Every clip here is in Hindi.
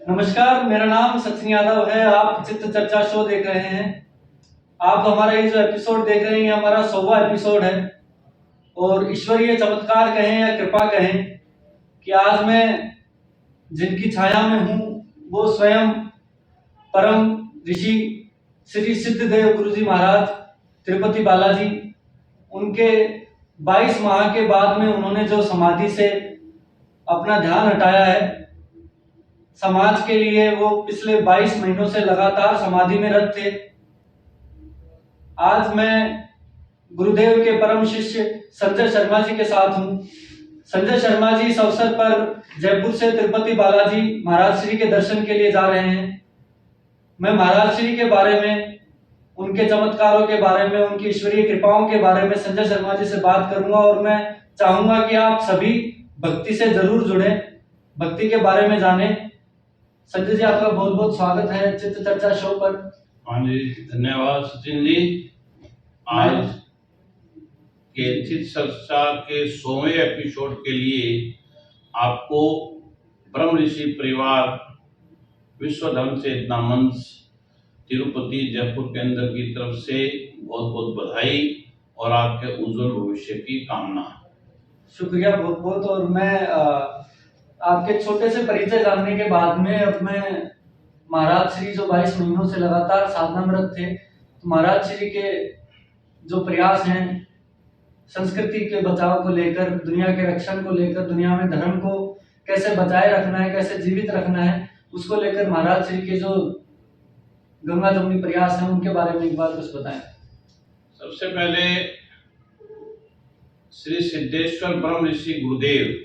नमस्कार, मेरा नाम सचिन यादव है। आप चित्त चर्चा शो देख रहे हैं। आप हमारा ये जो एपिसोड देख रहे हैं, ये हमारा 100वां एपिसोड है। और ईश्वरीय चमत्कार कहें या कृपा कहें कि आज मैं जिनकी छाया में हूँ वो स्वयं परम ऋषि श्री सिद्धदेव गुरुजी महाराज तिरुपति बालाजी। उनके 22 माह के बाद में उन्होंने जो समाधि से अपना ध्यान हटाया है, समाज के लिए वो पिछले 22 महीनों से लगातार समाधि में रत थे। आज मैं गुरुदेव के परम शिष्य संजय शर्मा जी के साथ हूँ। संजय शर्मा जी इस अवसर पर जयपुर से तिरुपति बालाजी महाराज श्री के दर्शन के लिए जा रहे हैं। मैं महाराज श्री के बारे में, उनके चमत्कारों के बारे में, उनकी ईश्वरीय कृपाओं के बारे में संजय शर्मा जी से बात करूंगा और मैं चाहूंगा कि आप सभी भक्ति से जरूर जुड़े, भक्ति के बारे में जाने। संजय जी, आपका बहुत बहुत स्वागत है चित्त चर्चा शो पर। हाँ जी, धन्यवाद सचिन जी। आज के चित्त चर्चा के 100वें एपिसोड के लिए आपको ब्रह्म ऋषि परिवार विश्व धर्म चेतना मंच तिरुपति जयपुर केंद्र की तरफ से बहुत बहुत बधाई और आपके उज्जवल भविष्य की कामना। शुक्रिया बहुत बहुत। और मैं आपके छोटे से परिचय जानने के बाद में अब मैं महाराज श्री जो 22 महीनों से लगातार साधना में रत थे, तो महाराज श्री के जो प्रयास हैं संस्कृति के बचाव को लेकर, दुनिया के रक्षण को लेकर, दुनिया में धर्म को कैसे बचाए रखना है, कैसे जीवित रखना है, उसको लेकर महाराज श्री के जो गंगा जमुनी प्रयास हैं उनके बारे में एक बार कुछ बताएं। सबसे पहले श्री सिद्धेश्वर ब्रह्म ऋषि गुरुदेव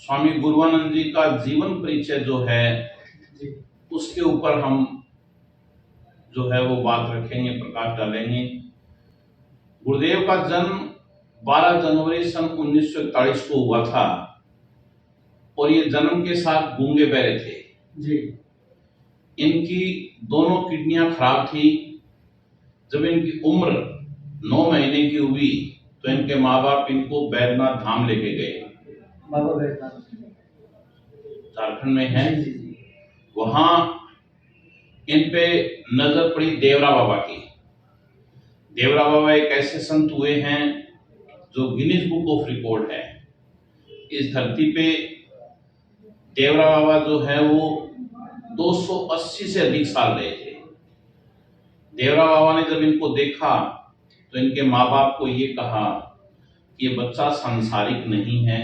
स्वामी गुरुवानंद जी का जीवन परिचय जो है उसके ऊपर हम जो है वो बात रखेंगे, प्रकाश डालेंगे। गुरुदेव का जन्म 12 जनवरी सन 1941 को हुआ था और ये जन्म के साथ गूंगे बहरे थे जी। इनकी दोनों किडनियां खराब थी। जब इनकी उम्र 9 महीने की हुई तो इनके माँ बाप इनको बैद्यनाथ धाम लेके गए। बाबा बैद्यनाथ झारखंड में है। वहां इन पे नजर पड़ी देवरा बाबा की। देवरा बाबा एक ऐसे संत हुए हैं जो गिनीज बुक ऑफ रिकॉर्ड है। इस धरती पे देवरा बाबा जो है वो 280 से अधिक साल रहे थे। देवरा बाबा ने जब इनको देखा तो इनके माँ बाप को ये कहा कि ये बच्चा सांसारिक नहीं है,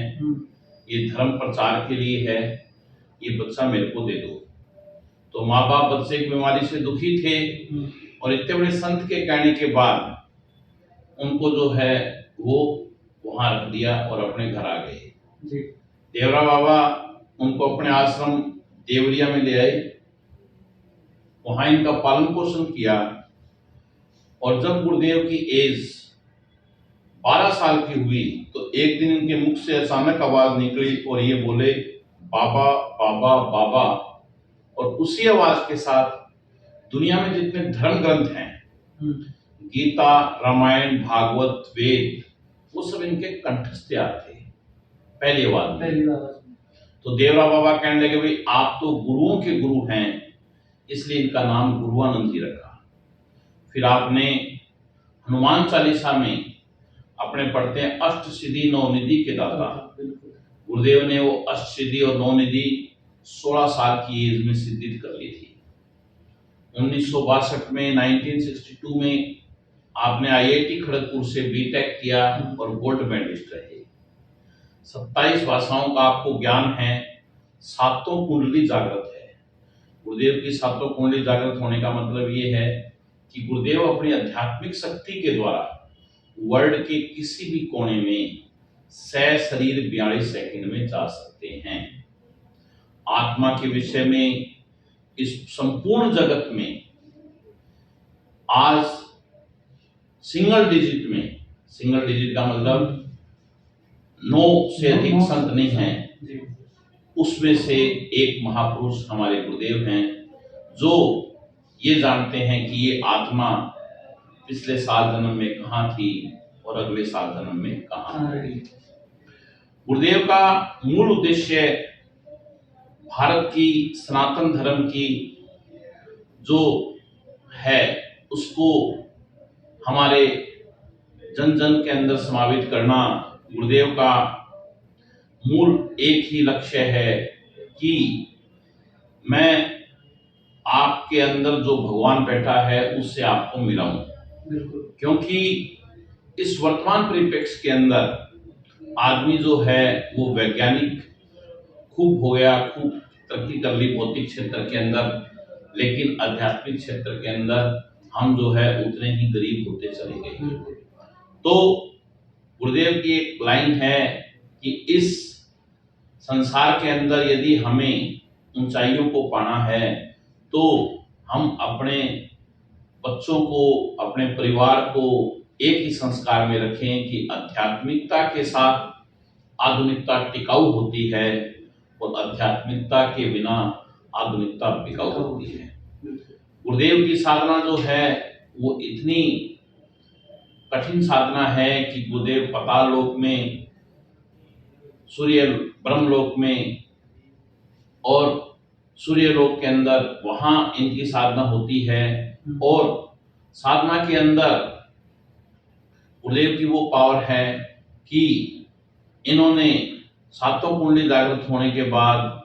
ये धर्म प्रचार के लिए है, ये बच्चा मेरे को दे दो। तो माँ बाप बच्चे की बीमारी से दुखी थे और इतने बड़े संत के कहने के बाद उनको जो है वो वहां रख दिया और अपने घर आ गए। देवरा बाबा उनको अपने आश्रम देवरिया में ले आए, वहां इनका पालन पोषण किया और जब गुरुदेव की एज 12 साल की हुई तो एक दिन इनके मुख से अचानक आवाज निकली और ये बोले बाबा बाबा बाबा। और उसी आवाज के साथ दुनिया में जितने धर्म ग्रंथ हैं, गीता, रामायण, भागवत, वेद, वो सब इनके कंठस्थ थे पहली आवाज में। तो देवरा बाबा कहने लगे भाई आप तो गुरुओं के गुरु हैं, इसलिए इनका नाम गुरुवानंद जी रखा। फिर आपने हनुमान चालीसा में अपने पढ़ते हैं अष्ट सिद्धि नौ निधि के दाता। गुरुदेव ने वो अष्ट सिद्धि और नौ निधि 16 साल की एज में सिद्धित कर ली थी। 1962 में 1962 में आपने IIT खड़गपुर से बीटेक किया और गोल्ड मेडलिस्ट रहे। 27 भाषाओं का आपको ज्ञान है, 7 कुंडली जागृत है। गुरुदेव की 7 कुंडली जागृत होने का मतलब ये है कि गुरुदेव अपनी आध्यात्मिक शक्ति के द्वारा वर्ल्ड के किसी भी कोने में शरीर 42 सेकंड में जा सकते हैं। आत्मा के विषय में इस संपूर्ण जगत में आज सिंगल डिजिट का मतलब 9 से अधिक संत नहीं है, उसमें से एक महापुरुष हमारे गुरुदेव हैं जो ये जानते हैं कि ये आत्मा पिछले साल जन्म में कहाँ थी और अगले साल जन्म में कहाँ होगी। गुरुदेव का मूल उद्देश्य भारत की सनातन धर्म की जो है उसको हमारे जन जन के अंदर समावित करना गुरुदेव का मूल एक ही लक्ष्य है कि मैं आपके अंदर जो भगवान बैठा है उससे आपको मिलाऊं। बिल्कुल। क्योंकि इस वर्तमान परिप्रेक्ष्य के अंदर आदमी जो है वो वैज्ञानिक खूब हो गया, खूब तरक्की कर ली भौतिक क्षेत्र के अंदर, लेकिन आध्यात्मिक क्षेत्र के अंदर हम जो है उतने ही गरीब होते चले गए। तो गुरुदेव की एक लाइन है कि इस संसार के अंदर यदि हमें ऊंचाइयों को पाना है तो हम अपने बच्चों को, अपने परिवार को एक ही संस्कार में रखें कि आध्यात्मिकता के साथ आधुनिकता टिकाऊ होती है और आध्यात्मिकता के बिना आधुनिकता बिकाऊ होती है। गुरुदेव की साधना जो है वो इतनी कठिन साधना है कि गुरुदेव पाताल लोक में, सूर्य ब्रह्मलोक में और सूर्य लोक के अंदर वहां इनकी साधना होती है। और साधना के अंदर गुरुदेव की वो पावर है कि इन्होंने सातों कुंडली जागृत होने के बाद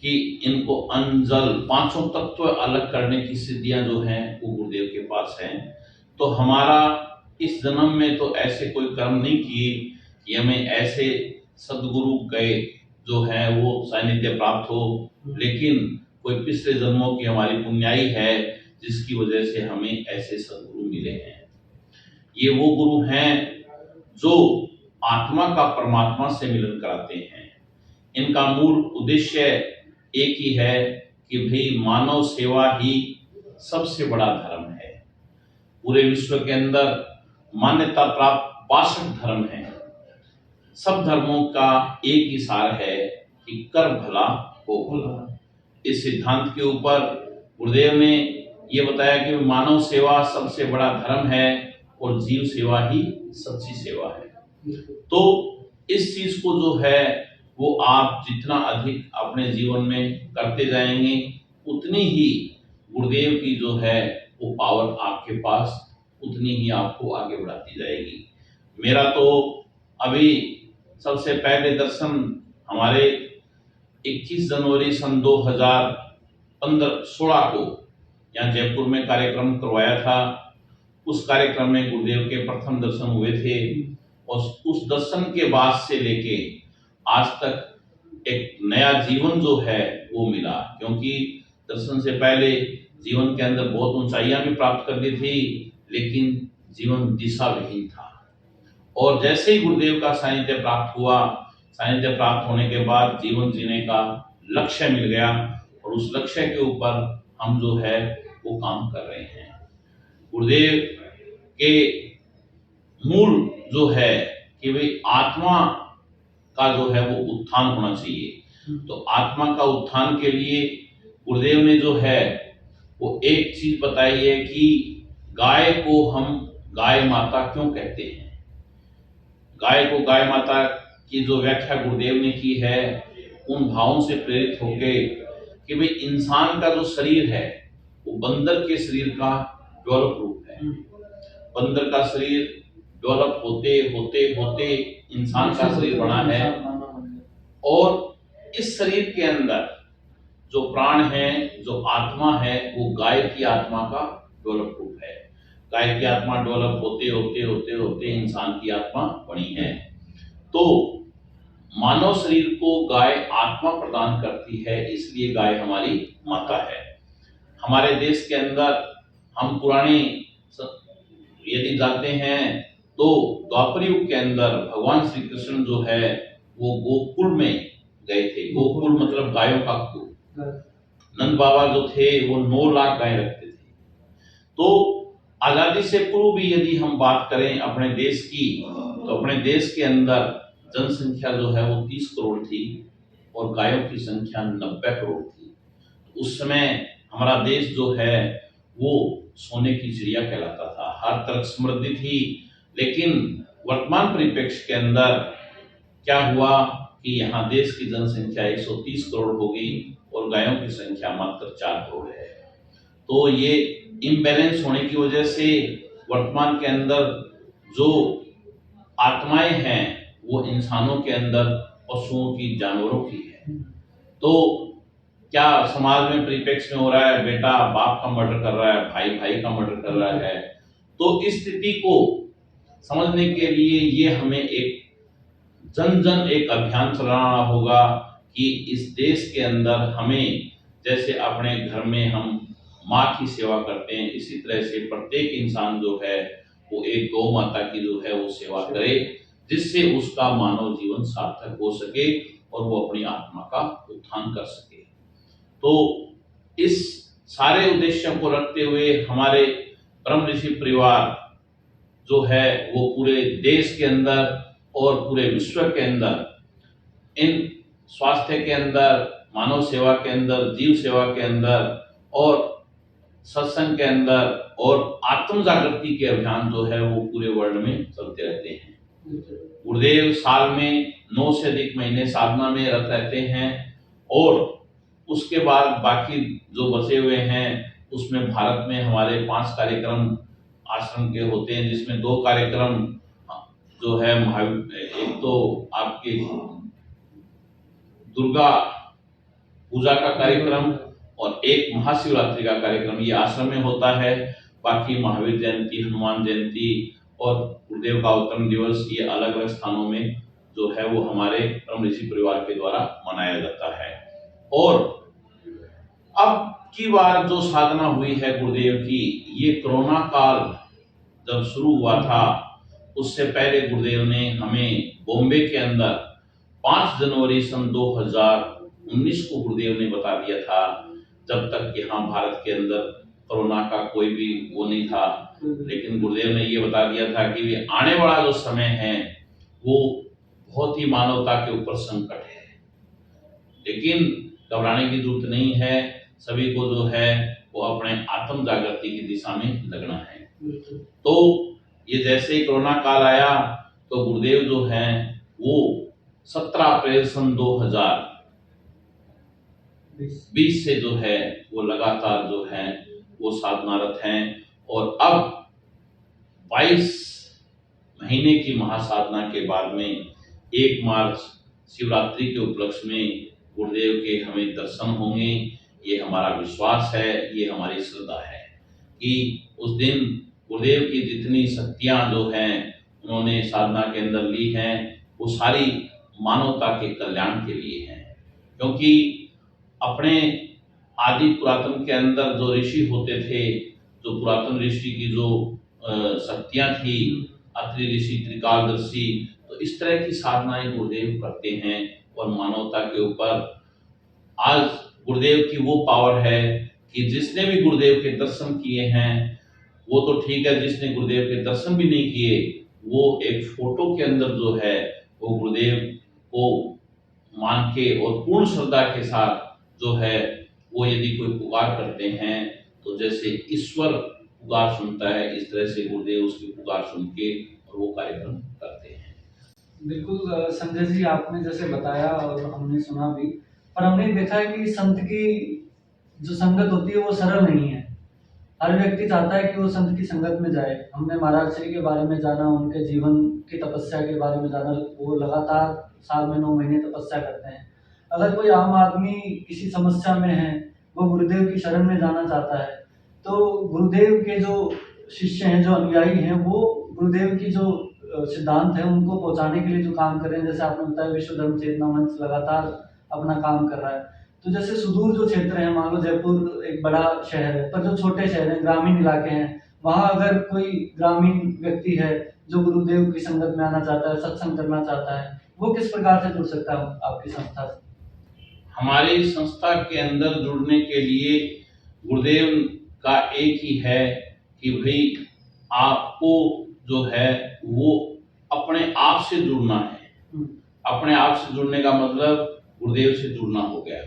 कि इनको अंजल पांचों तत्व अलग करने की सिद्धियां जो हैं वो गुरुदेव के पास हैं। तो हमारा इस जन्म में तो ऐसे कोई कर्म नहीं किए कि हमें ऐसे सदगुरु गए जो है वो सानिध्य प्राप्त हो, लेकिन कोई पिछले जन्मों की हमारी पुण्याई है जिसकी वजह से हमें ऐसे सदगुरु मिले हैं। ये वो गुरु हैं जो आत्मा का परमात्मा से मिलन कराते हैं। इनका मूल उद्देश्य एक ही है कि भाई मानव सेवा ही सबसे बड़ा धर्म है। पूरे विश्व के अंदर मान्यता प्राप्त 62 धर्म हैं। सब धर्मों का एक ही सार है कि कर भला हो भला। इस सिद्धांत के ऊपर गुरुदेव ने ये बताया कि मानव सेवा सबसे बड़ा धर्म है और जीव सेवा ही सच्ची सेवा है। तो इस चीज को जो है वो आप जितना अधिक अपने जीवन में करते जाएंगे उतनी ही गुरुदेव की जो है वो पावर आपके पास उतनी ही आपको आगे बढ़ाती जाएगी। मेरा तो अभी सबसे पहले दर्शन हमारे 21 जनवरी सन 2016 को यहाँ जयपुर में कार्यक्रम करवाया था। उस कार्यक्रम में गुरुदेव के प्रथम दर्शन हुए थे और उस दर्शन के बाद से लेके आज तक एक नया जीवन जो है वो मिला। क्योंकि दर्शन से पहले जीवन के अंदर बहुत ऊंचाइयां भी प्राप्त कर ली थी, लेकिन जीवन दिशा विहीन था। और जैसे ही गुरुदेव का सानिध्य प्राप्त हुआ, सानिध्य प्राप्त होने के बाद जीवन जीने का लक्ष्य मिल गया और उस लक्ष्य के ऊपर हम जो है वो काम कर रहे हैं। गुरुदेव के मूल जो है कि भाई आत्मा का जो है वो उत्थान होना चाहिए। तो आत्मा का उत्थान के लिए गुरुदेव ने जो है वो एक चीज बताई है कि गाय को हम गाय माता क्यों कहते हैं। गाय को गाय माता की जो व्याख्या गुरुदेव ने की है उन भावों से प्रेरित होके कि भाई इंसान का जो शरीर है वो बंदर के शरीर का डेवलप रूप है। बंदर का शरीर डेवलप होते होते होते इंसान का शरीर बना है और इस शरीर के अंदर जो प्राण है, जो आत्मा है, वो गाय की आत्मा का डेवलप रूप है। गाय की आत्मा डेवलप होते होते होते होते इंसान की आत्मा बनी है। तो मानव शरीर को गाय आत्मा प्रदान करती है, इसलिए गाय हमारी माता है। हमारे देश के अंदर हम पुराने यदि जाते हैं तो द्वापर युग के अंदर भगवान श्री कृष्ण जो है वो गोकुल में गए थे। गोकुल मतलब गायों का कुल। नंद बाबा जो थे वो 9 लाख गाय रखते थे। तो आजादी से पूर्व भी यदि हम बात करें अपने देश की तो अपने देश के अंदर जनसंख्या जो है वो 30 करोड़ थी और गायों की संख्या 90 करोड़ थी। उस समय हमारा देश जो है वो सोने की चिड़िया कहलाता था, हर तरफ समृद्धि थी। लेकिन वर्तमान परिप्रेक्ष्य के अंदर क्या हुआ कि यहाँ देश की जनसंख्या 130 करोड़ हो गई और गायों की संख्या मात्र 4 करोड़ है। तो ये इम्बैलेंस होने की वजह से वर्तमान के अंदर जो आत्माएं हैं वो इंसानों के अंदर पशुओं की, जानवरों की है। तो क्या समाज में परिप्रेक्ष्य में हो रहा है, बेटा बाप का मर्डर कर रहा है, भाई भाई का मर्डर कर रहा है। तो इस स्थिति को समझने के लिए ये हमें एक जन जन एक अभियान चलाना होगा कि इस देश के अंदर हमें जैसे अपने घर में हम माँ की सेवा करते हैं, इसी तरह से प्रत्येक इंसान जो है वो एक गौ माता की जो है वो सेवा करे, जिससे उसका मानव जीवन सार्थक हो सके और वो अपनी आत्मा का उत्थान कर सके। तो इस सारे उद्देश्यों को रखते हुए हमारे परम ऋषि परिवार जो है वो पूरे देश के अंदर और पूरे विश्व के अंदर इन स्वास्थ्य के अंदर, मानव सेवा के अंदर, जीव सेवा के अंदर और सत्संग के अंदर और आत्म जागृति के अभियान जो है वो पूरे वर्ल्ड में चलते रहते हैं। गुरुदेव साल में 9 से अधिक महीने साधना में रत रहते हैं और उसके बाद बाकी जो बचे हुए हैं उसमें भारत में हमारे 5 कार्यक्रम आश्रम के होते हैं, जिसमें 2 कार्यक्रम जो है एक तो आपकी दुर्गा पूजा का कार्यक्रम और एक महाशिवरात्रि का कार्यक्रम ये आश्रम में होता है। बाकी महावीर जयंती, हनुमान जयंती और गुरुदेव का अवतरण दिवस ये अलग अलग स्थानों में जो है वो हमारे परम ऋषि परिवार के द्वारा मनाया जाता है। और अब की बार जो साधना हुई है गुरुदेव की, ये कोरोना काल जब शुरू हुआ था उससे पहले गुरुदेव ने हमें बॉम्बे के अंदर 5 जनवरी सन 2019 को गुरुदेव ने बता दिया था, जब तक यहाँ भारत के अंदर कोरोना का कोई भी वो नहीं था, लेकिन गुरुदेव ने ये बता दिया था कि ये आने वाला जो समय है वो बहुत ही मानवता के ऊपर संकट है, लेकिन घबराने की जरूरत नहीं है। सभी को जो है वो अपने आत्म जागृति की दिशा में लगना है। तो ये जैसे ही कोरोना काल आया तो गुरुदेव जो हैं वो 17 अप्रैल सन 2020 से जो है वो लगातार जो है वो साधनारत हैं और अब 22 महीने की महासाधना के बाद में 1 मार्च शिवरात्रि के उपलक्ष्य में गुरुदेव के हमें दर्शन होंगे। ये हमारा विश्वास है, ये हमारी श्रद्धा है कि उस दिन गुरुदेव की जितनी शक्तियां जो हैं उन्होंने साधना के अंदर ली हैं वो सारी मानवता के कल्याण के लिए हैं, क्योंकि अपने आदि पुरातन के अंदर जो ऋषि होते थे, जो पुरातन ऋषि की जो शक्तियां थी, अत्रि ऋषि, त्रिकालदर्शी, तो इस तरह की साधनाएं गुरुदेव करते हैं और मानवता के ऊपर आज गुरुदेव की वो पावर है कि जिसने भी गुरुदेव के दर्शन किए हैं वो तो ठीक है, जिसने गुरुदेव के दर्शन भी नहीं किए वो एक फोटो के अंदर जो है वो गुरुदेव को मान के और पूर्ण श्रद्धा के साथ जो है वो यदि कोई पुकार करते हैं तो जैसे ईश्वर पुकार सुनता है, इस तरह से गुरुदेव उसकी पुकार सुन के और वो कार्यक्रम करते हैं। बिल्कुल संजय जी, आपने जैसे बताया और हमने सुना भी, पर हमने देखा है कि संत की जो संगत होती है वो सरल नहीं है। हर व्यक्ति चाहता है कि वो संत की संगत में जाए। हमने महाराज श्री के बारे में जाना, उनके जीवन की तपस्या के बारे में जाना। वो लगातार साल में 9 महीने तपस्या करते हैं। अगर कोई आम आदमी किसी समस्या में है, वो गुरुदेव की शरण में जाना चाहता है, तो गुरुदेव के जो शिष्य हैं, जो अनुयायी हैं, वो गुरुदेव की जो सिद्धांत है उनको पहुंचाने के लिए जो काम कर रहे हैं, जैसे आपने बताया विश्व धर्म चेतना मंच लगातार अपना काम कर रहा है। तो जैसे सुदूर जो क्षेत्र है, मान लो जयपुर एक बड़ा शहर है, पर जो छोटे शहर हैं, ग्रामीण इलाके हैं, वहाँ अगर कोई ग्रामीण व्यक्ति है जो गुरुदेव की संगत में आना चाहता है, सत्संग करना चाहता है, वो किस प्रकार से जुड़ सकता है आपकी संस्था से? हमारी संस्था के अंदर जुड़ने के लिए गुरुदेव का एक ही है कि भाई आपको जो है वो अपने आप से जुड़ना है। अपने आप से जुड़ने का मतलब गुरुदेव से जुड़ना हो गया,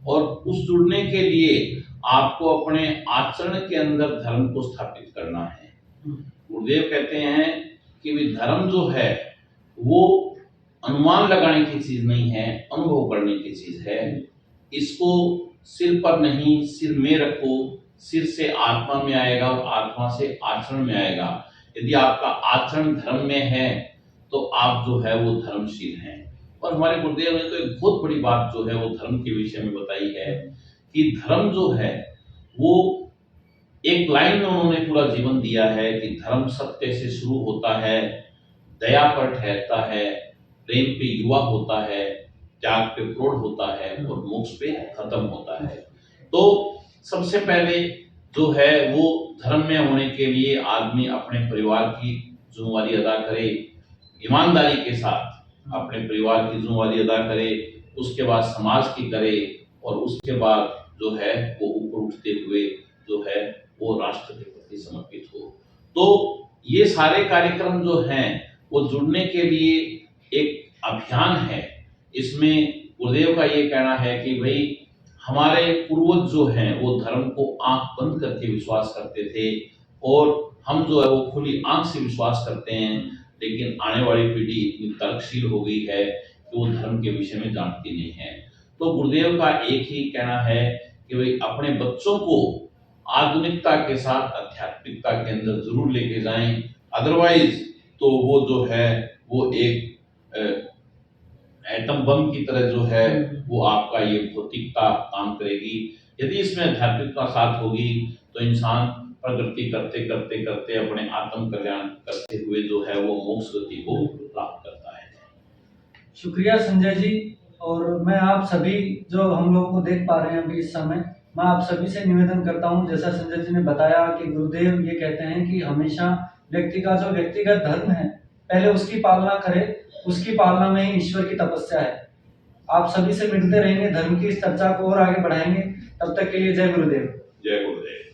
और उस जुड़ने के लिए आपको अपने आचरण के अंदर धर्म को स्थापित करना है। गुरुदेव कहते हैं कि भी धर्म जो है वो अनुमान लगाने की चीज नहीं है, अनुभव करने की चीज है। इसको सिर पर नहीं, सिर में रखो। सिर से आत्मा में आएगा और आत्मा से आचरण में आएगा। यदि आपका आचरण धर्म में है तो आप जो है वो धर्मशील हैं। और हमारे गुरुदेव ने तो एक बहुत बड़ी बात जो है वो धर्म के विषय में बताई है कि धर्म जो है वो एक लाइन में उन्होंने पूरा जीवन दिया है कि धर्म सत्य से शुरू होता है, दया पर ठहरता है, प्रेम पे युवा होता है, त्याग पे प्रौढ़ होता है और मोक्ष पे खत्म होता है। तो सबसे पहले जो है वो धर्म में होने के लिए आदमी अपने परिवार की जिम्मेवारी अदा करे, ईमानदारी के साथ अपने परिवार की जिम्मेवारी अदा करे, उसके बाद समाज की करे और उसके बाद जो है वो ऊपर उठते हुए जो है वो राष्ट्र के प्रति समर्पित हो। तो ये सारे कार्यक्रम जो हैं वो जुड़ने के लिए एक अभियान है। इसमें गुरुदेव का ये कहना है कि भाई हमारे पूर्वज जो हैं वो धर्म को आंख बंद करके विश्वास करते थे और हम जो है वो खुली आंख से विश्वास करते हैं, लेकिन आने वाली पीढ़ी इतनी तर्कशील हो गई है कि वो धर्म के विषय में जानती नहीं है। तो गुरुदेव का एक ही कहना है कि भाई अपने बच्चों को आधुनिकता के साथ आध्यात्मिकता के अंदर जरूर लेके जाएं, अदरवाइज तो वो जो है वो एक एटम बम की तरह जो है वो आपका ये भौतिकता काम करेगी। यदि इसमें आध्यात्मिकता साथ होगी तो इंसान प्रगति करते करते करते अपने आत्म कल्याण करते हुए जो है वो मोक्ष गति को प्राप्त करता है। शुक्रिया संजय जी। और मैं आप सभी जो हम लोगों को देख पा रहे हैं अभी इस समय, मैं आप सभी से निवेदन करता हूं, जैसा संजय जी ने बताया कि गुरुदेव ये कहते हैं कि हमेशा व्यक्ति का जो व्यक्तिगत धर्म है पहले उसकी पालना करे, उसकी पालना में ही ईश्वर की तपस्या है। आप सभी से मिलते रहेंगे, धर्म की इस चर्चा को और आगे बढ़ाएंगे। तब तक के लिए जय गुरुदेव। जय गुरुदेव।